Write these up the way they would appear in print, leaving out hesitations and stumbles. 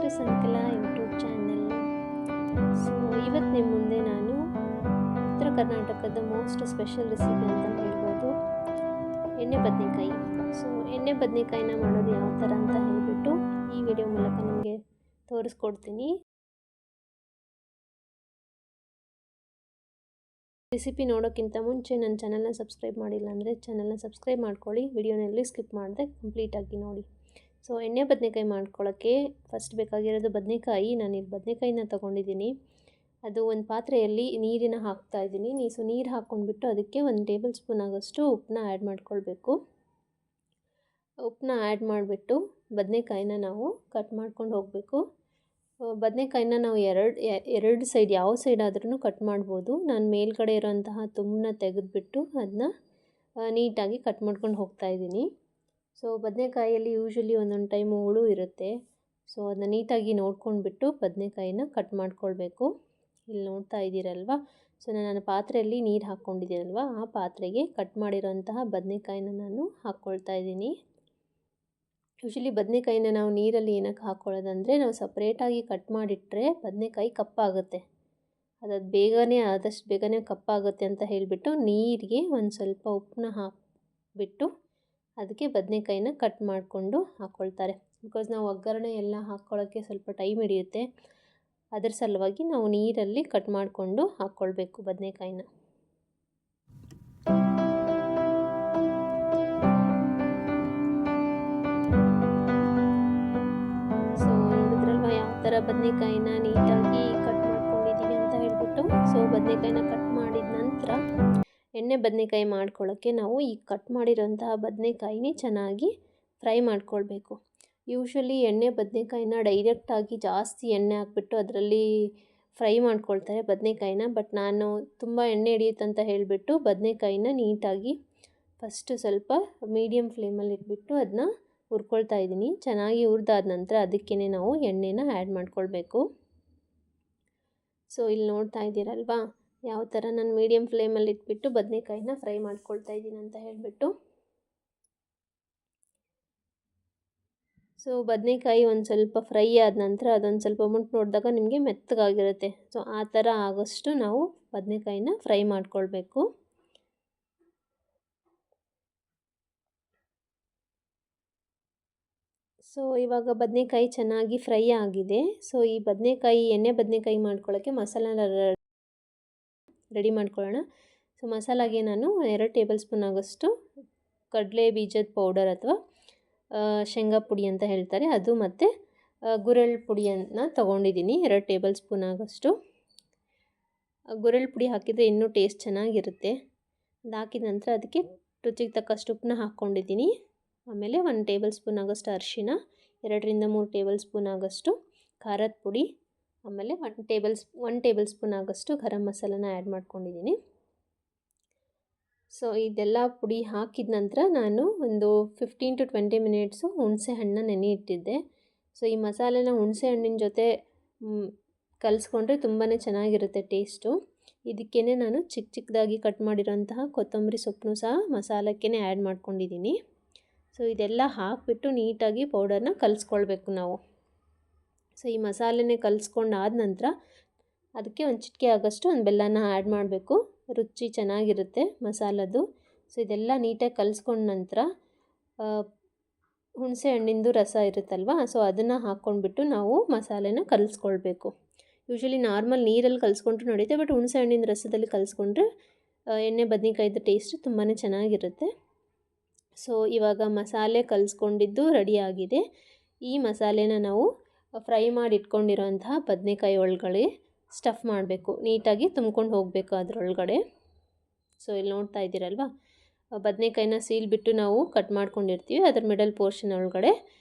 To Sankala YouTube channel. So ಇವತ್ತು ನಿಮ್ಮ ಮುಂದೆ ನಾನು ಉತ್ತರ ಕರ್ನಾಟಕದ ಮೋಸ್ಟ್ ಸ್ಪೆಷಲ್ ರೆಸಿಪಿ ಅಂತ ಹೇಳ್ಬೋದು, ಎಣ್ಣೆ ಬದನೆಕಾಯಿ. ಸೊ ಎಣ್ಣೆ ಬದನೆಕಾಯಿನ ಮಾಡೋದು ಯಾವ ಥರ ಅಂತ ಹೇಳಿಬಿಟ್ಟು ಈ ವಿಡಿಯೋ ಮೂಲಕ ನಿಮಗೆ ತೋರಿಸ್ಕೊಡ್ತೀನಿ. ರೆಸಿಪಿ ನೋಡೋಕ್ಕಿಂತ ಮುಂಚೆ ನನ್ನ ಚಾನಲ್ನ ಸಬ್ಸ್ಕ್ರೈಬ್ ಮಾಡಿಲ್ಲ ಅಂದರೆ ಚಾನಲ್ನ ಸಬ್ಸ್ಕ್ರೈಬ್ ಮಾಡ್ಕೊಳ್ಳಿ. ವಿಡಿಯೋನಲ್ಲಿ ಸ್ಕಿಪ್ ಮಾಡದೆ ಕಂಪ್ಲೀಟಾಗಿ ನೋಡಿ. ಸೊ ಎಣ್ಣೆ ಬದನೆಕಾಯಿ ಮಾಡ್ಕೊಳ್ಳೋಕ್ಕೆ ಫಸ್ಟ್ ಬೇಕಾಗಿರೋದು ಬದನೆಕಾಯಿ. ನಾನಿಲ್ಲಿ ಬದನೆಕಾಯಿನ ತೊಗೊಂಡಿದ್ದೀನಿ. ಅದು ಒಂದು ಪಾತ್ರೆಯಲ್ಲಿ ನೀರಿನ ಹಾಕ್ತಾಯಿದ್ದೀನಿ. ನೀರು ಹಾಕ್ಕೊಂಡ್ಬಿಟ್ಟು ಅದಕ್ಕೆ 1 ಟೇಬಲ್ ಸ್ಪೂನ್ ಆಗೋಷ್ಟು ಉಪ್ಪನ್ನ ಆ್ಯಡ್ ಮಾಡ್ಕೊಳ್ಬೇಕು. ಉಪ್ಪನ್ನ ಆ್ಯಡ್ ಮಾಡಿಬಿಟ್ಟು ಬದನೆಕಾಯಿನ ನಾವು ಕಟ್ ಮಾಡ್ಕೊಂಡು ಹೋಗಬೇಕು. ಬದನೆಕಾಯಿನ ನಾವು ಎರಡು ಸೈಡ್ ಯಾವ ಸೈಡ್ ಆದ್ರೂ ಕಟ್ ಮಾಡ್ಬೋದು. ನಾನು ಮೇಲ್ಗಡೆ ಇರೋಂತಹ ತುಂಬನ್ನ ತೆಗೆದುಬಿಟ್ಟು ಅದನ್ನ ನೀಟಾಗಿ ಕಟ್ ಮಾಡ್ಕೊಂಡು ಹೋಗ್ತಾಯಿದ್ದೀನಿ. ಸೊ ಬದನೆಕಾಯಿಯಲ್ಲಿ ಯೂಶ್ವಲಿ ಒಂದೊಂದು ಟೈಮು ಹುಳು ಇರುತ್ತೆ. ಸೊ ಅದನ್ನ ನೀಟಾಗಿ ನೋಡ್ಕೊಂಡ್ಬಿಟ್ಟು ಬದನೆಕಾಯಿನ ಕಟ್ ಮಾಡ್ಕೊಳ್ಬೇಕು. ಇಲ್ಲಿ ನೋಡ್ತಾ ಇದ್ದೀರಲ್ವ. ಸೊ ನಾನು ಪಾತ್ರೆಯಲ್ಲಿ ನೀರು ಹಾಕ್ಕೊಂಡಿದ್ದೀನಲ್ವ, ಆ ಪಾತ್ರೆಗೆ ಕಟ್ ಮಾಡಿರೋಂತಹ ಬದನೆಕಾಯಿನ ನಾನು ಹಾಕ್ಕೊಳ್ತಾ ಇದ್ದೀನಿ. ಯೂಶ್ವಲಿ ಬದನೆಕಾಯಿನ ನಾವು ನೀರಲ್ಲಿ ಏನಕ್ಕೆ ಹಾಕ್ಕೊಳ್ಳೋದಂದರೆ, ನಾವು ಸಪ್ರೇಟಾಗಿ ಕಟ್ ಮಾಡಿಟ್ರೆ ಬದನೆಕಾಯಿ ಕಪ್ಪಾಗುತ್ತೆ. ಆದಷ್ಟು ಬೇಗನೆ ಕಪ್ಪಾಗುತ್ತೆ ಅಂತ ಹೇಳಿಬಿಟ್ಟು ನೀರಿಗೆ ಒಂದು ಸ್ವಲ್ಪ ಉಪ್ಪನ್ನ ಹಾಕಿಬಿಟ್ಟು ಅದಕ್ಕೆ ಬದನೆಕಾಯಿನ ಕಟ್ ಮಾಡಿಕೊಂಡು ಹಾಕ್ಕೊಳ್ತಾರೆ. ಬಿಕಾಸ್ ನಾವು ಒಗ್ಗರಣೆ ಎಲ್ಲ ಹಾಕ್ಕೊಳ್ಳೋಕ್ಕೆ ಸ್ವಲ್ಪ ಟೈಮ್ ಹಿಡಿಯುತ್ತೆ. ಅದರ ಸಲುವಾಗಿ ನಾವು ನೀರಲ್ಲಿ ಕಟ್ ಮಾಡಿಕೊಂಡು ಹಾಕ್ಕೊಳ್ಬೇಕು ಬದನೆಕಾಯಿನ. ಸೊ ನೋಡಿದ್ರಲ್ವ ಯಾವ ಥರ ಬದನೆಕಾಯಿನ ನೀಟಾಗಿ ಕಟ್ ಮಾಡ್ಕೊಂಡಿದ್ದೀವಿ ಅಂತ ಹೇಳ್ಬಿಟ್ಟು. ಸೊ ಬದನೆಕಾಯಿನ ಕಟ್ ಮಾಡಿದ ನಂತರ ಎಣ್ಣೆ ಬದನೆಕಾಯಿ ಮಾಡ್ಕೊಳ್ಳೋಕ್ಕೆ ನಾವು ಈ ಕಟ್ ಮಾಡಿರೋಂತಹ ಬದನೆಕಾಯಿನೇ ಚೆನ್ನಾಗಿ ಫ್ರೈ ಮಾಡ್ಕೊಳ್ಬೇಕು. ಯೂಶ್ವಲಿ ಎಣ್ಣೆ ಬದನೆಕಾಯಿನ ಡೈರೆಕ್ಟಾಗಿ ಜಾಸ್ತಿ ಎಣ್ಣೆ ಹಾಕ್ಬಿಟ್ಟು ಅದರಲ್ಲಿ ಫ್ರೈ ಮಾಡ್ಕೊಳ್ತಾರೆ ಬದನೆಕಾಯಿನ. ಬಟ್ ನಾನು ತುಂಬ ಎಣ್ಣೆ ಹಿಡಿಯುತ್ತಂತ ಹೇಳಿಬಿಟ್ಟು ಬದನೆಕಾಯಿನ ನೀಟಾಗಿ ಫಸ್ಟು ಸ್ವಲ್ಪ ಮೀಡಿಯಮ್ ಫ್ಲೇಮಲ್ಲಿ ಇಟ್ಬಿಟ್ಟು ಅದನ್ನ ಹುರ್ಕೊಳ್ತಾ ಇದ್ದೀನಿ. ಚೆನ್ನಾಗಿ ಹುರಿದಾದ ನಂತರ ಅದಕ್ಕೇ ನಾವು ಎಣ್ಣೆನ ಆ್ಯಡ್ ಮಾಡ್ಕೊಳ್ಬೇಕು. ಸೊ ಇಲ್ಲಿ ನೋಡ್ತಾ ಇದ್ದೀರಲ್ವಾ ಯಾವ ಥರ ನಾನು ಮೀಡಿಯಮ್ ಫ್ಲೇಮಲ್ಲಿ ಇಟ್ಬಿಟ್ಟು ಬದನೆಕಾಯಿನ ಫ್ರೈ ಮಾಡ್ಕೊಳ್ತಾ ಇದ್ದೀನಿ ಅಂತ ಹೇಳಿಬಿಟ್ಟು. ಸೊ ಬದನೆಕಾಯಿ ಒಂದು ಸ್ವಲ್ಪ ಫ್ರೈ ಆದ ನಂತರ ಅದೊಂದು ಸ್ವಲ್ಪ ಮುಟ್ಟು ನೋಡಿದಾಗ ನಿಮಗೆ ಮೆತ್ತಗಾಗಿರುತ್ತೆ. ಸೊ ಆ ಥರ ಆಗೋಷ್ಟು ನಾವು ಬದನೆಕಾಯಿನ ಫ್ರೈ ಮಾಡ್ಕೊಳ್ಬೇಕು. ಸೊ ಇವಾಗ ಬದನೆಕಾಯಿ ಚೆನ್ನಾಗಿ ಫ್ರೈ ಆಗಿದೆ. ಸೊ ಈ ಎಣ್ಣೆ ಬದನೆಕಾಯಿ ಮಾಡ್ಕೊಳ್ಳೋಕ್ಕೆ ಮಸಾಲಾನ ರೆಡಿ ಮಾಡ್ಕೊಳ್ಳೋಣ. ಸೊ ಮಸಾಲಾಗೆ ನಾನು 2 ಟೇಬಲ್ ಸ್ಪೂನ್ ಆಗೋಷ್ಟು ಕಡಲೆ ಬೀಜದ ಪೌಡರ್ ಅಥವಾ ಶೇಂಗಾ ಪುಡಿ ಅಂತ ಹೇಳ್ತಾರೆ ಅದು, ಮತ್ತು ಗುರೆಳ್ಳು ಪುಡಿಯನ್ನು ತೊಗೊಂಡಿದ್ದೀನಿ 2 ಟೇಬಲ್ ಸ್ಪೂನ್ ಆಗೋಷ್ಟು. ಗುರೆಳ್ಳು ಪುಡಿ ಹಾಕಿದರೆ ಇನ್ನೂ ಟೇಸ್ಟ್ ಚೆನ್ನಾಗಿರುತ್ತೆ. ಅದು ಹಾಕಿದ ನಂತರ ಅದಕ್ಕೆ ರುಚಿಗೆ ತಕ್ಕಷ್ಟು ಉಪ್ಪನ್ನ ಹಾಕ್ಕೊಂಡಿದ್ದೀನಿ. ಆಮೇಲೆ 1 ಟೇಬಲ್ ಸ್ಪೂನ್ ಆಗೋಷ್ಟು ಅರಿಶಿನ, 2 ರಿಂದ 3 ಟೇಬಲ್ ಸ್ಪೂನ್ ಆಗೋಷ್ಟು ಖಾರದ ಪುಡಿ, ಆಮೇಲೆ 1 ಟೇಬಲ್ ಸ್ಪೂನ್ ಆಗೋಷ್ಟು ಗರಂ ಮಸಾಲನ ಆ್ಯಡ್ ಮಾಡ್ಕೊಂಡಿದ್ದೀನಿ. ಸೊ ಇದೆಲ್ಲ ಪುಡಿ ಹಾಕಿದ ನಂತರ ನಾನು ಒಂದು 15 to 20 ಮಿನಿಟ್ಸು ಹುಣಸೆ ಹಣ್ಣನ್ನ ನೆನೆ ಇಟ್ಟಿದ್ದೆ. ಸೊ ಈ ಮಸಾಲೆನ ಹುಣಸೆ ಹಣ್ಣಿನ ಜೊತೆ ಕಲಿಸ್ಕೊಂಡ್ರೆ ತುಂಬಾ ಚೆನ್ನಾಗಿರುತ್ತೆ ಟೇಸ್ಟು. ಇದಕ್ಕೇ ನಾನು ಚಿಕ್ಕದಾಗಿ ಕಟ್ ಮಾಡಿರೋಂತಹ ಕೊತ್ತಂಬರಿ ಸೊಪ್ಪನ್ನು ಸಹ ಮಸಾಲಕ್ಕೇ ಆ್ಯಡ್ ಮಾಡ್ಕೊಂಡಿದ್ದೀನಿ. ಸೊ ಇದೆಲ್ಲ ಹಾಕಿಬಿಟ್ಟು ನೀಟಾಗಿ ಪೌಡರ್ನ ಕಲಿಸ್ಕೊಳ್ಬೇಕು ನಾವು. ಸೊ ಈ ಮಸಾಲೆನೇ ಕಲಿಸ್ಕೊಂಡಾದ ನಂತರ ಅದಕ್ಕೆ ಒಂದು ಚಿಟಿಕೆ ಆಗೋಷ್ಟು ಒಂದು ಬೆಲ್ಲನ ಆ್ಯಡ್ ಮಾಡಬೇಕು. ರುಚಿ ಚೆನ್ನಾಗಿರುತ್ತೆ ಮಸಾಲದು. ಸೊ ಇದೆಲ್ಲ ನೀಟಾಗಿ ಕಲಿಸ್ಕೊಂಡ ನಂತರ ಹುಣಸೆ ಹಣ್ಣಿಂದು ರಸ ಇರುತ್ತಲ್ವ, ಸೊ ಅದನ್ನು ಹಾಕ್ಕೊಂಡ್ಬಿಟ್ಟು ನಾವು ಮಸಾಲೆನ ಕಲಿಸ್ಕೊಳ್ಬೇಕು. ಯೂಶ್ವಲಿ ನಾರ್ಮಲ್ ನೀರಲ್ಲಿ ಕಲಿಸ್ಕೊಂಡ್ರೂ ನಡೆಯುತ್ತೆ, ಬಟ್ ಹುಣಸೆ ಹಣ್ಣಿನ ರಸದಲ್ಲಿ ಕಲಿಸ್ಕೊಂಡ್ರೆ ಎಣ್ಣೆ ಬದನೆಕಾಯಿದು ಟೇಸ್ಟ್ ತುಂಬಾ ಚೆನ್ನಾಗಿರುತ್ತೆ. ಸೊ ಇವಾಗ ಮಸಾಲೆ ಕಲಿಸ್ಕೊಂಡಿದ್ದು ರೆಡಿಯಾಗಿದೆ. ಈ ಮಸಾಲೆನ ನಾವು ಫ್ರೈ ಮಾಡಿ ಇಟ್ಕೊಂಡಿರೋಂತಹ ಬದನೆಕಾಯಿ ಒಳಗಡೆ ಸ್ಟಫ್ ಮಾಡಬೇಕು. ನೀಟಾಗಿ ತುಂಬ್ಕೊಂಡು ಹೋಗಬೇಕು ಅದರೊಳಗಡೆ. ಸೊ ಇಲ್ಲಿ ನೋಡ್ತಾ ಇದ್ದೀರಲ್ವ, ಬದನೆಕಾಯಿನ ಸೀಲ್ಬಿಟ್ಟು ನಾವು ಕಟ್ ಮಾಡ್ಕೊಂಡಿರ್ತೀವಿ, ಅದರ ಮಿಡಲ್ ಪೋರ್ಷನ್ ಒಳಗಡೆ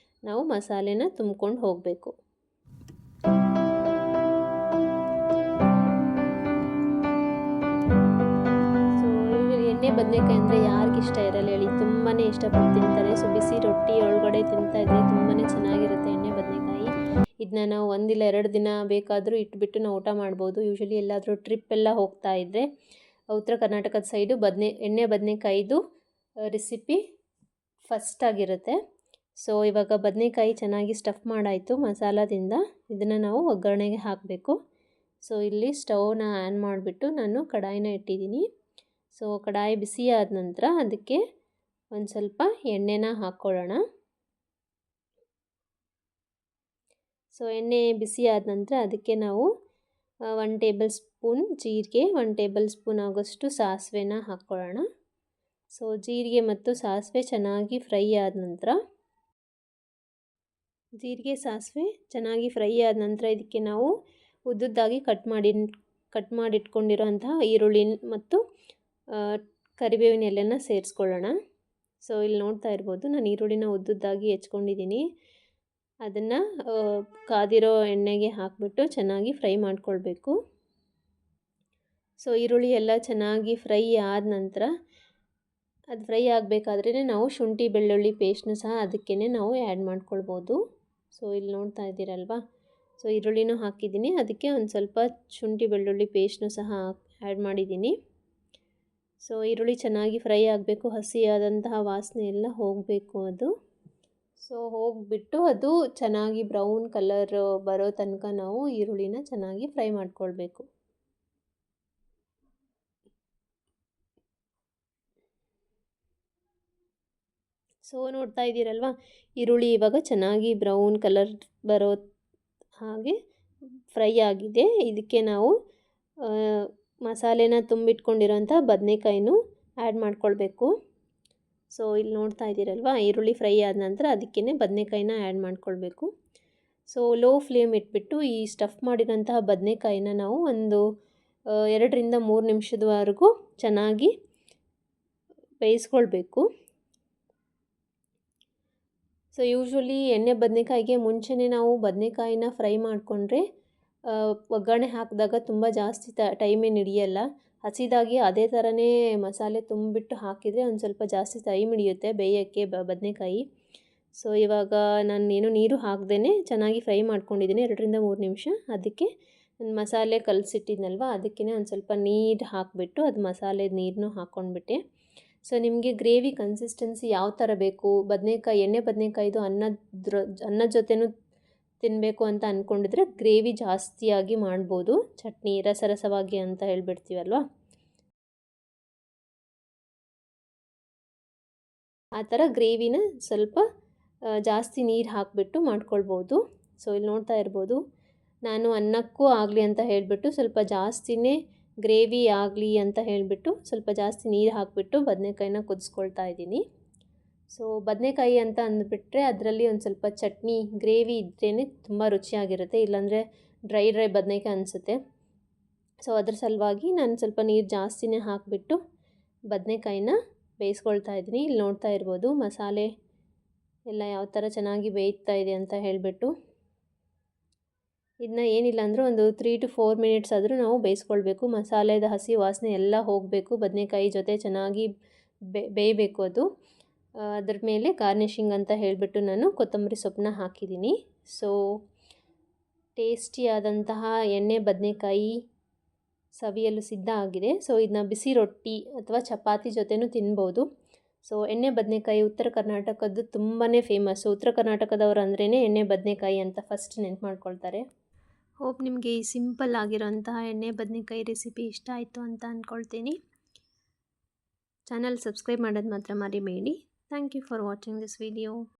ನಾವು ಮಸಾಲೆನ ತುಂಬ್ಕೊಂಡು ಹೋಗಬೇಕು. ಸೊ ಎಣ್ಣೆ ಬದನೆಕಾಯಿ ಅಂದರೆ ಯಾರಿಗಿಷ್ಟ ಇರಲ್ಲ ಹೇಳಿ, ತುಂಬಾ ಇಷ್ಟಪಟ್ಟು ತಿಂತಾರೆ. ಸೊ ಬಿಸಿ ರೊಟ್ಟಿ ಒಳಗಡೆ ತಿಂತಾ ಇದ್ದರೆ ತುಂಬಾ ಚೆನ್ನಾಗಿರುತ್ತೆ ಎಣ್ಣೆ ಬದನೆಕಾಯಿ. ಇದನ್ನ ನಾವು 1 ಇಲ್ಲ 2 ದಿನ ಬೇಕಾದರೂ ಇಟ್ಬಿಟ್ಟು ನಾವು ಊಟ ಮಾಡ್ಬೋದು. ಯೂಶ್ವಲಿ ಎಲ್ಲಾದರೂ ಟ್ರಿಪ್ ಎಲ್ಲ ಹೋಗ್ತಾ ಇದ್ದರೆ ಉತ್ತರ ಕರ್ನಾಟಕದ ಸೈಡು ಎಣ್ಣೆ ಬದನೆಕಾಯಿದು ರೆಸಿಪಿ ಫಸ್ಟಾಗಿರುತ್ತೆ. ಸೊ ಇವಾಗ ಬದನೆಕಾಯಿ ಚೆನ್ನಾಗಿ ಸ್ಟಫ್ ಮಾಡಾಯಿತು ಮಸಾಲದಿಂದ. ಇದನ್ನು ನಾವು ಒಗ್ಗರಣೆಗೆ ಹಾಕಬೇಕು. ಸೊ ಇಲ್ಲಿ ಸ್ಟವ್ನ ಆನ್ ಮಾಡಿಬಿಟ್ಟು ನಾನು ಕಡಾಯಿನ ಇಟ್ಟಿದ್ದೀನಿ. ಸೊ ಕಡಾಯಿ ಬಿಸಿ ಆದ ನಂತರ ಅದಕ್ಕೆ ಒಂದು ಸ್ವಲ್ಪ ಎಣ್ಣೆನ ಹಾಕ್ಕೊಳ್ಳೋಣ. ಸೊ ಎಣ್ಣೆ ಬಿಸಿ ಆದ ನಂತರ ಅದಕ್ಕೆ ನಾವು 1 ಟೇಬಲ್ ಸ್ಪೂನ್ ಜೀರಿಗೆ, 1 ಟೇಬಲ್ ಸ್ಪೂನ್ ಆಗೋಷ್ಟು ಸಾಸಿವೆನ ಹಾಕ್ಕೊಳ್ಳೋಣ. ಸೊ ಜೀರಿಗೆ ಮತ್ತು ಸಾಸಿವೆ ಚೆನ್ನಾಗಿ ಫ್ರೈ ಆದ ನಂತರ ಇದಕ್ಕೆ ನಾವು ಉದ್ದುದ್ದಾಗಿ ಕಟ್ ಮಾಡಿಟ್ಕೊಂಡಿರೋಂತಹ ಈರುಳ್ಳಿ ಮತ್ತು ಕರಿಬೇವಿನ ಎಲೆನ ಸೇರಿಸ್ಕೊಳ್ಳೋಣ. ಸೊ ಇಲ್ಲಿ ನೋಡ್ತಾ ಇರ್ಬೋದು, ನಾನು ಈರುಳ್ಳಿನ ಉದ್ದುದ್ದಾಗಿ ಹೆಚ್ಕೊಂಡಿದ್ದೀನಿ. ಅದನ್ನು ಕಾದಿರೋ ಎಣ್ಣೆಗೆ ಹಾಕಿಬಿಟ್ಟು ಚೆನ್ನಾಗಿ ಫ್ರೈ ಮಾಡ್ಕೊಳ್ಬೇಕು. ಸೊ ಈರುಳ್ಳಿ ಎಲ್ಲ ಚೆನ್ನಾಗಿ ಫ್ರೈ ಆದ ನಂತರ ಅದು ಫ್ರೈ ಆಗಬೇಕಾದ್ರೇ ನಾವು ಶುಂಠಿ ಬೆಳ್ಳುಳ್ಳಿ ಪೇಸ್ಟ್ನು ಸಹ ಅದಕ್ಕೇ ನಾವು ಆ್ಯಡ್ ಮಾಡ್ಕೊಳ್ಬೋದು. ಸೊ ಇಲ್ಲಿ ನೋಡ್ತಾ ಇದ್ದೀರಲ್ವಾ, ಸೊ ಈರುಳ್ಳಿನೂ ಹಾಕಿದ್ದೀನಿ, ಅದಕ್ಕೆ ಒಂದು ಸ್ವಲ್ಪ ಶುಂಠಿ ಬೆಳ್ಳುಳ್ಳಿ ಪೇಸ್ಟ್ನು ಸಹ ಆ್ಯಡ್ ಮಾಡಿದ್ದೀನಿ. ಸೊ ಈರುಳ್ಳಿ ಚೆನ್ನಾಗಿ ಫ್ರೈ ಆಗಬೇಕು, ಹಸಿಯಾದಂತಹ ವಾಸನೆ ಎಲ್ಲ ಹೋಗಬೇಕು ಅದು. ಸೊ ಹೋಗಿಬಿಟ್ಟು ಅದು ಚೆನ್ನಾಗಿ ಬ್ರೌನ್ ಕಲರ್ ಬರೋ ತನಕ ನಾವು ಈರುಳ್ಳಿನ ಚೆನ್ನಾಗಿ ಫ್ರೈ ಮಾಡ್ಕೊಳ್ಬೇಕು. ಸೊ ನೋಡ್ತಾ ಇದ್ದೀರಲ್ವ, ಈರುಳ್ಳಿ ಇವಾಗ ಚೆನ್ನಾಗಿ ಬ್ರೌನ್ ಕಲರ್ ಬರೋ ಹಾಗೆ ಫ್ರೈ ಆಗಿದೆ. ಇದಕ್ಕೆ ನಾವು ಮಸಾಲೆನ ತುಂಬಿಟ್ಕೊಂಡಿರೋಂಥ ಬದನೆಕಾಯಿನೂ ಆ್ಯಡ್ ಮಾಡ್ಕೊಳ್ಬೇಕು. ಸೊ ಇಲ್ಲಿ ನೋಡ್ತಾ ಇದ್ದೀರಲ್ವ, ಈರುಳ್ಳಿ ಫ್ರೈ ಆದ ನಂತರ ಅದಕ್ಕೇ ಬದನೆಕಾಯಿನ ಆ್ಯಡ್ ಮಾಡ್ಕೊಳ್ಬೇಕು. ಸೊ ಲೋ ಫ್ಲೇಮ್ ಇಟ್ಬಿಟ್ಟು ಈ ಸ್ಟಫ್ ಮಾಡಿರೋಂತಹ ಬದನೆಕಾಯಿನ ನಾವು ಒಂದು 2 ರಿಂದ 3 ನಿಮಿಷದವರೆಗೂ ಚೆನ್ನಾಗಿ ಬೇಯಿಸ್ಕೊಳ್ಬೇಕು. ಸೊ ಯೂಶ್ವಲಿ ಎಣ್ಣೆ ಬದನೆಕಾಯಿಗೆ ಮುಂಚೆನೇ ನಾವು ಬದನೆಕಾಯಿನ ಫ್ರೈ ಮಾಡಿಕೊಂಡ್ರೆ ಒಗ್ಗರಣೆ ಹಾಕಿದಾಗ ತುಂಬ ಜಾಸ್ತಿ ಟೈಮೇನು ಹಿಡಿಯಲ್ಲ. ಹಸಿದಾಗಿ ಅದೇ ಥರನೇ ಮಸಾಲೆ ತುಂಬಿಟ್ಟು ಹಾಕಿದರೆ ಒಂದು ಸ್ವಲ್ಪ ಜಾಸ್ತಿ ಟೈಮ್ ಹಿಡಿಯುತ್ತೆ ಬೇಯೋಕ್ಕೆ ಬದನೆಕಾಯಿ. ಸೊ ಇವಾಗ ನಾನು ನೀರು ಹಾಕ್ದೇ ಚೆನ್ನಾಗಿ ಫ್ರೈ ಮಾಡ್ಕೊಂಡಿದ್ದೀನಿ 2 ರಿಂದ 3 ನಿಮಿಷ. ಅದಕ್ಕೆ ನಾನು ಮಸಾಲೆ ಕಲಸಿಟ್ಟಿದ್ನಲ್ವ, ಅದಕ್ಕೇ ಒಂದು ಸ್ವಲ್ಪ ನೀರು ಹಾಕಿಬಿಟ್ಟು ಅದು ಮಸಾಲೆ ನೀರನ್ನು ಹಾಕ್ಕೊಂಡ್ಬಿಟ್ಟೆ. ಸೊ ನಿಮಗೆ ಗ್ರೇವಿ ಕನ್ಸಿಸ್ಟೆನ್ಸಿ ಯಾವ ಥರ ಬೇಕು, ಎಣ್ಣೆ ಬದನೆಕಾಯಿದು ಅನ್ನದ ಜೊತೆನೂ ತಿನ್ನಬೇಕು ಅಂತ ಅಂದ್ಕೊಂಡಿದ್ರೆ ಗ್ರೇವಿ ಜಾಸ್ತಿಯಾಗಿ ಮಾಡ್ಬೋದು. ಚಟ್ನಿ ರಸರಸವಾಗಿ ಅಂತ ಹೇಳ್ಬಿಡ್ತೀವಲ್ವ, ಆ ಥರ ಗ್ರೇವಿನ ಸ್ವಲ್ಪ ಜಾಸ್ತಿ ನೀರು ಹಾಕಿಬಿಟ್ಟು ಮಾಡ್ಕೊಳ್ಬೋದು. ಸೊ ಇಲ್ಲಿ ನೋಡ್ತಾ ಇರ್ಬೋದು, ನಾನು ಅನ್ನಕ್ಕೂ ಆಗಲಿ ಅಂತ ಹೇಳಿಬಿಟ್ಟು ಸ್ವಲ್ಪ ಜಾಸ್ತಿನೇ ಗ್ರೇವಿ ಆಗಲಿ ಅಂತ ಹೇಳಿಬಿಟ್ಟು ಸ್ವಲ್ಪ ಜಾಸ್ತಿ ನೀರು ಹಾಕಿಬಿಟ್ಟು ಬದನೆಕಾಯಿನ ಕುದಿಸ್ಕೊಳ್ತಾ ಇದ್ದೀನಿ. ಸೊ ಬದನೆಕಾಯಿ ಅಂತ ಅಂದುಬಿಟ್ರೆ ಅದರಲ್ಲಿ ಒಂದು ಸ್ವಲ್ಪ ಚಟ್ನಿ ಗ್ರೇವಿ ಇದ್ರೇ ತುಂಬ ರುಚಿಯಾಗಿರುತ್ತೆ, ಇಲ್ಲಾಂದರೆ ಡ್ರೈ ಬದನೆಕಾಯಿ ಅನಿಸುತ್ತೆ. ಸೊ ಅದ್ರ ಸಲುವಾಗಿ ನಾನು ಸ್ವಲ್ಪ ನೀರು ಜಾಸ್ತಿನೇ ಹಾಕಿಬಿಟ್ಟು ಬದನೆಕಾಯಿನ ಬೇಯಿಸ್ಕೊಳ್ತಾ ಇದ್ದೀನಿ. ಇಲ್ಲಿ ನೋಡ್ತಾ ಇರ್ಬೋದು ಮಸಾಲೆ ಎಲ್ಲ ಯಾವ ಥರ ಚೆನ್ನಾಗಿ ಬೇಯ್ತಾ ಇದೆ ಅಂತ ಹೇಳಿಬಿಟ್ಟು. ಇದನ್ನ ಏನಿಲ್ಲ ಅಂದರೂ ಒಂದು 3 to 4 ಮಿನಿಟ್ಸ್ ಆದರೂ ನಾವು ಬೇಯಿಸ್ಕೊಳ್ಬೇಕು. ಮಸಾಲೆದ ಹಸಿ ವಾಸನೆ ಎಲ್ಲ ಹೋಗಬೇಕು, ಬದನೆಕಾಯಿ ಜೊತೆ ಚೆನ್ನಾಗಿ ಬೇಯಬೇಕು ಅದು. ಅದ್ರ ಮೇಲೆ ಗಾರ್ನಿಷಿಂಗ್ ಅಂತ ಹೇಳಿಬಿಟ್ಟು ನಾನು ಕೊತ್ತಂಬರಿ ಸೊಪ್ಪನ್ನ ಹಾಕಿದ್ದೀನಿ. ಸೊ ಟೇಸ್ಟಿಯಾದಂತಹ ಎಣ್ಣೆ ಬದನೆಕಾಯಿ ಸವಿಯಲು ಸಿದ್ಧ ಆಗಿದೆ. ಸೊ ಇದನ್ನ ಬಿಸಿ ರೊಟ್ಟಿ ಅಥವಾ ಚಪಾತಿ ಜೊತೆನೂ ತಿನ್ಬೋದು. ಸೊ ಎಣ್ಣೆ ಬದನೆಕಾಯಿ ಉತ್ತರ ಕರ್ನಾಟಕದ್ದು ತುಂಬಾ ಫೇಮಸ್ಸು. ಉತ್ತರ ಕರ್ನಾಟಕದವರು ಅಂದ್ರೇ ಎಣ್ಣೆ ಬದನೆಕಾಯಿ ಅಂತ ಫಸ್ಟ್ ನೆನ್ಪು ಮಾಡ್ಕೊಳ್ತಾರೆ. ಹೋಪ್ ನಿಮಗೆ ಈ ಸಿಂಪಲ್ ಆಗಿರೋಂತಹ ಎಣ್ಣೆ ಬದನೆಕಾಯಿ ರೆಸಿಪಿ ಇಷ್ಟ ಆಯಿತು ಅಂತ ಅಂದ್ಕೊಳ್ತೀನಿ. ಚಾನಲ್ ಸಬ್ಸ್ಕ್ರೈಬ್ ಮಾಡೋದು ಮಾತ್ರ ಮರಿಬೇಡಿ. Thank you for watching this video.